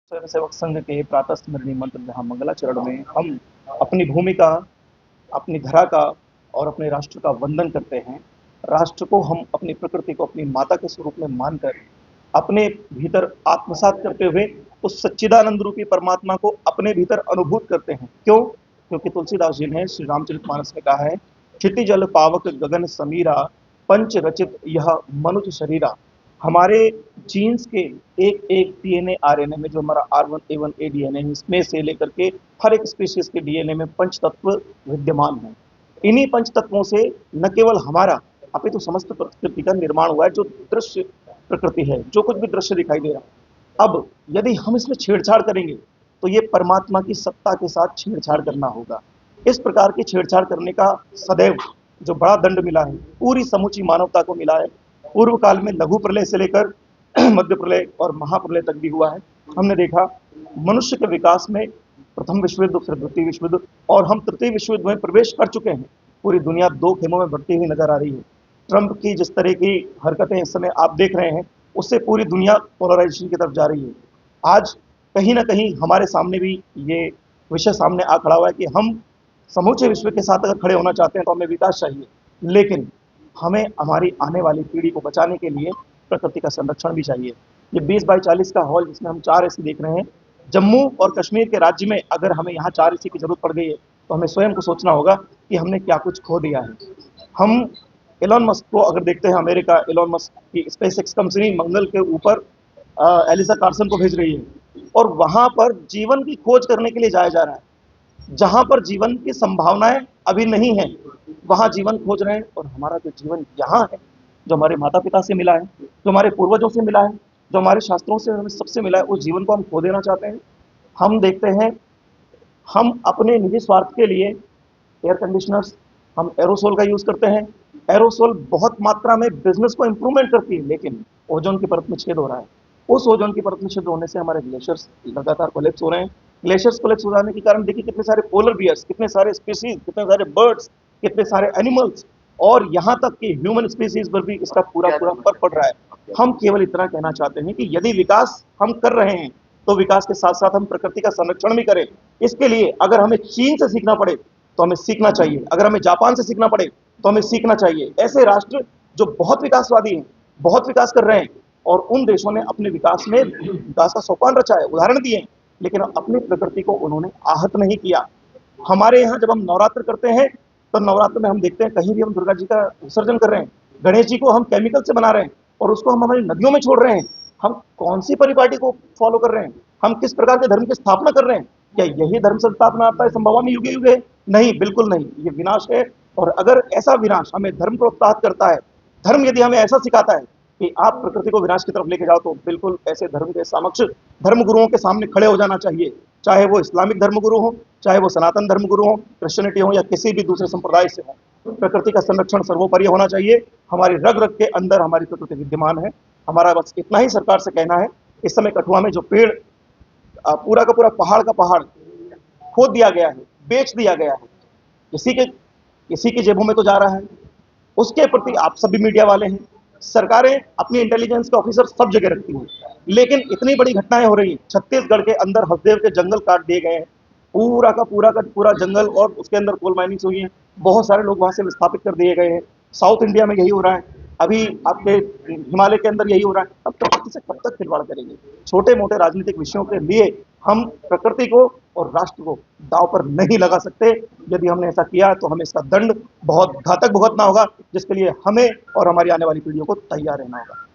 स्वयंसेवक संघ के प्रातः स्मरणीय मंत्र जहाँ मंगलाचरण में हम अपनी भूमिका, अपनी धरा का और अपने राष्ट्र का वंदन करते हैं। राष्ट्र को हम अपनी प्रकृति को अपनी माता के स्वरूप में मानकर अपने भीतर आत्मसात करते हुए उस सच्चिदानंद रूपी परमात्मा को अपने भीतर अनुभूत करते हैं। क्यों? क्योंकि तुलसीदास जी ने श्री रामचरितमानस में कहा है, क्षिति जल पावक गगन समीरा, पंच रचित यह मनुज शरीरा। हमारे जीन्स के एक एक डीएनए आरएनए में जो हमारा R1A1 A डीएनए है, इसमें से लेकर के हर एक स्पीशीज के डीएनए में पंच तत्व विद्यमान है। इन्हीं पंच तत्वों से न केवल हमारा अपितु तो समस्त प्रकृति का निर्माण हुआ है। जो दृश्य प्रकृति है, जो कुछ भी दृश्य दिखाई दे रहा है, अब यदि हम इसमें छेड़छाड़ करेंगे तो ये परमात्मा की सत्ता के साथ छेड़छाड़ करना होगा। इस प्रकार की छेड़छाड़ करने का सदैव जो बड़ा दंड मिला है, पूरी समूची मानवता को मिला है। पूर्व काल में लघु प्रलय से लेकर मध्य प्रलय और महाप्रलय तक भी हुआ है। हमने देखा मनुष्य के विकास में प्रथम विश्व युद्ध, फिर द्वितीय विश्व युद्ध और हम तृतीय विश्व युद्ध में प्रवेश कर चुके हैं। पूरी दुनिया दो खेमों में बढ़ती हुई नजर आ रही है। ट्रंप की जिस तरह की हरकतें इस समय आप देख रहे हैं, उससे पूरी दुनिया पोलराइजेशन की तरफ जा रही है। आज कहीं ना कहीं हमारे सामने भी ये विषय सामने आ खड़ा हुआ है कि हम समूचे विश्व के साथ अगर खड़े होना चाहते हैं तो हमें विकास चाहिए, लेकिन हमें हमारी आने वाली पीढ़ी को बचाने के लिए प्रकृति का संरक्षण भी चाहिए। ये 20x40 का हॉल जिसमें हम 4 एसी देख रहे हैं, जम्मू और कश्मीर के राज्य में अगर हमें यहाँ 4 एसी की जरूरत पड़ गई है तो हमें स्वयं को सोचना होगा कि हमने क्या कुछ खो दिया है। हम एलोन मस्क को अगर देखते हैं, अमेरिका एलोन मस्क की स्पेसएक्स कंपनी मंगल के ऊपर एलिसा कार्सन को भेज रही है और वहां पर जीवन की खोज करने के लिए जाया जा रहा है। जहां पर जीवन की संभावनाएं अभी नहीं है, वहां जीवन खोज रहे हैं। और हमारा जो जीवन यहाँ है, जो हमारे माता पिता से मिला है, जो हमारे पूर्वजों से मिला है, जो हमारे शास्त्रों से हमें सबसे मिला है, उस जीवन को हम खो देना चाहते हैं। हम देखते हैं, हम अपने निजी स्वार्थ के लिए एयर कंडीशनर्स, हम एरोसोल का यूज करते हैं। एरोसोल बहुत मात्रा में बिजनेस को इंप्रूवमेंट करती है, लेकिन ओजोन की परत में छेद हो रहा है। उस ओजोन की परत में छेद होने से हमारे ग्लेशियर्स लगातार कोलैप्स हो रहे हैं। ग्लेशियर्स कोलैप्स हो जाने के कारण देखिए कितने सारे पोलर बियर्स, कितने सारे स्पीसीज, कितने सारे बर्ड्स, कितने सारे एनिमल्स और यहाँ तक कि ह्यूमन स्पीसीज पर भी इसका पूरा पूरा फर्क पड़ रहा है। हम केवल इतना कहना चाहते हैं कि यदि विकास हम कर रहे हैं तो विकास के साथ साथ हम प्रकृति का संरक्षण भी करें। इसके लिए अगर हमें चीन से सीखना पड़े तो हमें सीखना चाहिए, अगर हमें जापान से सीखना पड़े तो हमें सीखना चाहिए। ऐसे राष्ट्र जो बहुत विकासवादी हैं, बहुत विकास कर रहे हैं और उन देशों ने अपने विकास में विकास का सोपान रचा है, उदाहरण दिए हैं, लेकिन अपनी प्रकृति को उन्होंने आहत नहीं किया। हमारे यहाँ जब हम नवरात्र करते हैं तो नवरात्र में हम देखते हैं कहीं भी हम दुर्गा जी का विसर्जन कर रहे हैं, गणेश जी को हम केमिकल से बना रहे हैं और उसको हम हमारी नदियों में छोड़ रहे हैं। हम कौन सी परिपाटी को फॉलो कर रहे हैं? हम किस प्रकार के धर्म की स्थापना कर रहे हैं? क्या यही धर्म संस्थापना आता है संभवामी युगे युगे? नहीं, बिल्कुल नहीं, ये विनाश है। और अगर ऐसा विनाश हमें धर्म प्रोत्साहित करता है, धर्म यदि हमें ऐसा सिखाता है कि आप प्रकृति को विनाश की तरफ लेके जाओ, तो बिल्कुल ऐसे धर्म के समक्ष धर्म गुरुओं के सामने खड़े हो जाना चाहिए। चाहे वो इस्लामिक धर्म गुरु हो, चाहे वो सनातन धर्म गुरु हो, क्रिश्चियनिटी हो या किसी भी दूसरे संप्रदाय से हो, प्रकृति का संरक्षण सर्वोपरि होना चाहिए। हमारी रग रग के अंदर हमारी प्रकृति विद्यमान है। हमारा बस इतना ही सरकार से कहना है, इस समय कठुआ में जो पेड़ पूरा का पूरा पहाड़ का पहाड़ खोद दिया गया है, बेच दिया गया है, किसी के जेबों में तो जा रहा है। उसके प्रति आप सभी मीडिया वाले हैं, सरकारें अपनी इंटेलिजेंस के ऑफिसर सब जगह रखती हैं, लेकिन इतनी बड़ी घटनाएं हो रही हैं। छत्तीसगढ़ के अंदर हसदेव के जंगल काट दिए गए हैं, पूरा का पूरा जंगल, और उसके अंदर कोल माइनिंग हुई है, बहुत सारे लोग वहां से विस्थापित कर दिए गए हैं। साउथ इंडिया में यही हो रहा है, अभी आपके हिमालय के अंदर यही हो रहा है। अब प्रकृति से कब तक खिलवाड़ करेंगे? छोटे मोटे राजनीतिक विषयों के लिए हम प्रकृति को और राष्ट्र को दांव पर नहीं लगा सकते। यदि हमने ऐसा किया तो हमें इसका दंड बहुत घातक भुगतना होगा, जिसके लिए हमें और हमारी आने वाली पीढ़ियों को तैयार रहना होगा।